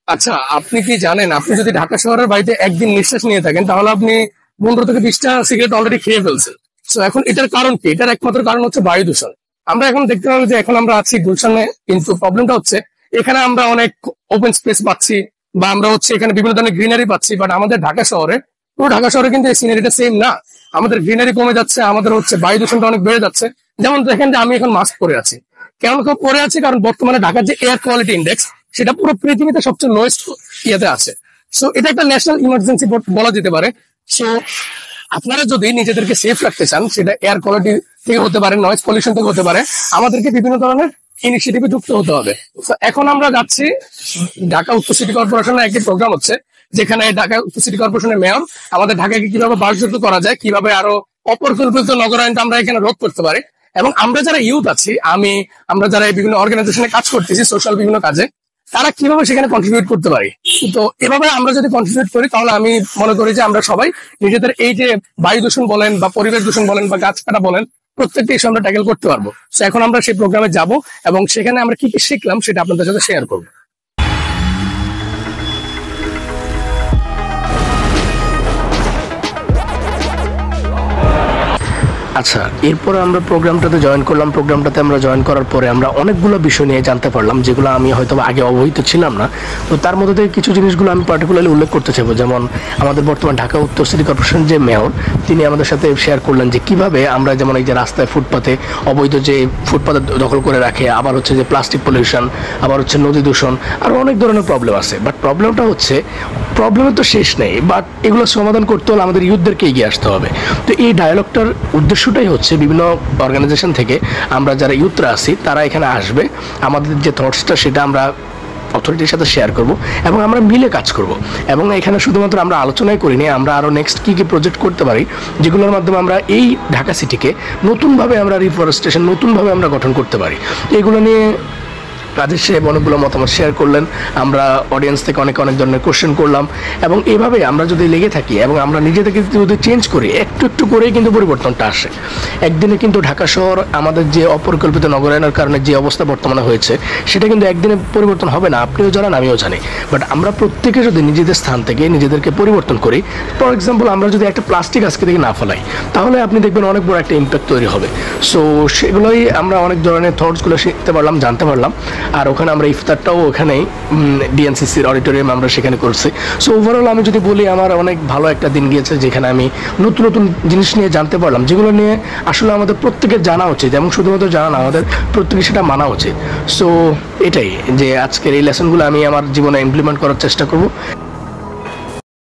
আচ্ছা, আপনি কি জানেন আপনি যদি ঢাকা শহরের বাড়িতে একদিন নিঃশ্বাস নিয়ে থাকেন তাহলে আপনি 15 থেকে 20টা সিগারেট অলরেডি খেয়ে ফেলছেন। তো এখন এটার কারণ কি? এটার একমাত্র কারণ হচ্ছে বায়ু দূষণ। আমরা এখন দেখতে পাবো যে এখন আমরা আছি গুলশানে, কিন্তু প্রবলেমটা হচ্ছে এখানে আমরা অনেক ওপেন স্পেস পাচ্ছি বা আমরা হচ্ছে এখানে বিভিন্ন ধরনের গ্রিনারি পাচ্ছি, বাট আমাদের ঢাকা শহরে, পুরো ঢাকা শহরে কিন্তু এই সিনারিটা সেম না। আমাদের গ্রিনারি কমে যাচ্ছে, আমাদের হচ্ছে বায়ু দূষণটা অনেক বেড়ে যাচ্ছে। যেমন দেখেন যে আমি এখন মাস্ক পরে আছি, কেন পরে আছি? কারণ বর্তমানে ঢাকার যে এয়ার কোয়ালিটি ইন্ডেক্স, সেটা পুরো পৃথিবীতে সবচেয়ে লোয়েস্ট ইয়েতে আছে। সো এটা একটা ন্যাশনাল ইমার্জেন্সি বলা যেতে পারে। সো আপনারা যদি নিজেদেরকে সেফ রাখতে চান, সেটা এয়ার কোয়ালিটি থেকে হতে পারে, নয়েজ পলিউশন থেকে হতে পারে, আমাদেরকে বিভিন্ন ধরনের ইনিশিয়েটিভে যুক্ত হতে হবে। তো এখন আমরা যাচ্ছি ঢাকা উত্তর সিটি কর্পোরেশনের একটি প্রোগ্রাম হচ্ছে, যেখানে ঢাকা উত্তর সিটি কর্পোরেশনের মেয়র আমাদের ঢাকাকে কিভাবে বাসযোগ্য করা যায়, কিভাবে আরো অপরিকল্পিত নগরায়নটা আমরা এখানে রোধ করতে পারি। এবং আমরা যারা ইউথ আছি, আমরা যারা এই বিভিন্ন অর্গানাইজেশনে কাজ করতেছি, সোশ্যাল বিভিন্ন কাজে, তারা কিভাবে সেখানে কন্ট্রিবিউট করতে পারি। তো এভাবে আমরা যদি কন্ট্রিবিউট করি তাহলে আমি মনে করি যে আমরা সবাই নিজেদের এই যে বায়ু দূষণ বলেন বা পরিবেশ দূষণ বলেন বা গাছ কাটা বলেন, প্রত্যেকটা ইস্যু আমরা ট্যাকেল করতে পারবো। তো এখন আমরা সেই প্রোগ্রামে যাব এবং সেখানে আমরা কি কি শিখলাম সেটা আপনাদের সাথে শেয়ার করবো। আচ্ছা, এরপরে আমরা প্রোগ্রামটাতে জয়েন করলাম। প্রোগ্রামটাতে আমরা জয়েন করার পরে আমরা অনেকগুলো বিষয় নিয়ে জানতে পারলাম, যেগুলো আমি হয়তো আগে অবহিত ছিলাম না। তো তার মধ্যে থেকে কিছু জিনিসগুলো আমি পার্টিকুলারলি উল্লেখ করতে চাইবো। যেমন আমাদের বর্তমান ঢাকা উত্তর সিটি কর্পোরেশন যে মেয়র, তিনি আমাদের সাথে শেয়ার করলেন যে কিভাবে আমরা যেমন এই যে রাস্তায় ফুটপাতে অবৈধ যে ফুটপাতে দখল করে রাখে, আবার হচ্ছে যে প্লাস্টিক পলিউশন, আবার হচ্ছে নদী দূষণ, আরও অনেক ধরনের প্রবলেম আছে। বাট প্রবলেমটা হচ্ছে, প্রবলেমের তো শেষ নেই, বাট এগুলো সমাধান করতে হলে আমাদের ইউথদেরকে এগিয়ে আসতে হবে। তো এই ডায়ালগটার উদ্দেশ্যটাই হচ্ছে বিভিন্ন অর্গানাইজেশন থেকে আমরা যারা ইউথরা আছি তারা এখানে আসবে, আমাদের যে থটসটা সেটা আমরা অথরিটির সাথে শেয়ার করব এবং আমরা মিলে কাজ করব। এবং এখানে শুধুমাত্র আমরা আলোচনাই করিনি, আমরা আরও নেক্সট কী কী প্রজেক্ট করতে পারি, যেগুলোর মাধ্যমে আমরা এই ঢাকা সিটিকে নতুনভাবে আমরা রিফরেস্টেশন নতুনভাবে আমরা গঠন করতে পারি। এগুলো নিয়ে রাজেশ সাহেব অনেকগুলো মতামত শেয়ার করলেন। আমরা অডিয়েন্স থেকে অনেক ধরনের কোশ্চেন করলাম এবং এইভাবে আমরা যদি লেগে থাকি এবং আমরা নিজেদেরকে যদি চেঞ্জ করি, একটু একটু করেই কিন্তু পরিবর্তনটা আসে। একদিনে কিন্তু ঢাকা শহর আমাদের যে অপরিকল্পিত নগরায়নের কারণে যে অবস্থা বর্তমানে হয়েছে, সেটা কিন্তু একদিনে পরিবর্তন হবে না। আপনিও জানেন, আমিও জানি। বাট আমরা প্রত্যেকে যদি নিজেদের স্থান থেকে নিজেদেরকে পরিবর্তন করি, ফর এক্সাম্পল আমরা যদি একটা প্লাস্টিক আজকে থেকে না ফেলাই, তাহলে আপনি দেখবেন অনেক বড় একটা ইম্প্যাক্ট তৈরি হবে। সো সেগুলোই আমরা অনেক ধরনের থটসগুলো শিখতে পারলাম, জানতে পারলাম। আর ওখানে আমরা ইফতারটাও ওখানেই ডিএনসিসির অডিটোরিয়াম আমরা সেখানে করছি। সো ওভারঅল আমি যদি বলি, আমার অনেক ভালো একটা দিন গিয়েছে, যেখানে আমি নতুন নতুন জিনিস নিয়ে জানতে পারলাম, যেগুলো নিয়ে আসলে আমাদের প্রত্যেকের জানা উচিত এবং শুধুমাত্র জানা না, আমাদের প্রত্যেকে সেটা মানা উচিত। সো এটাই যে আজকের এই লেসনগুলো আমি আমার জীবনে ইমপ্লিমেন্ট করার চেষ্টা করব।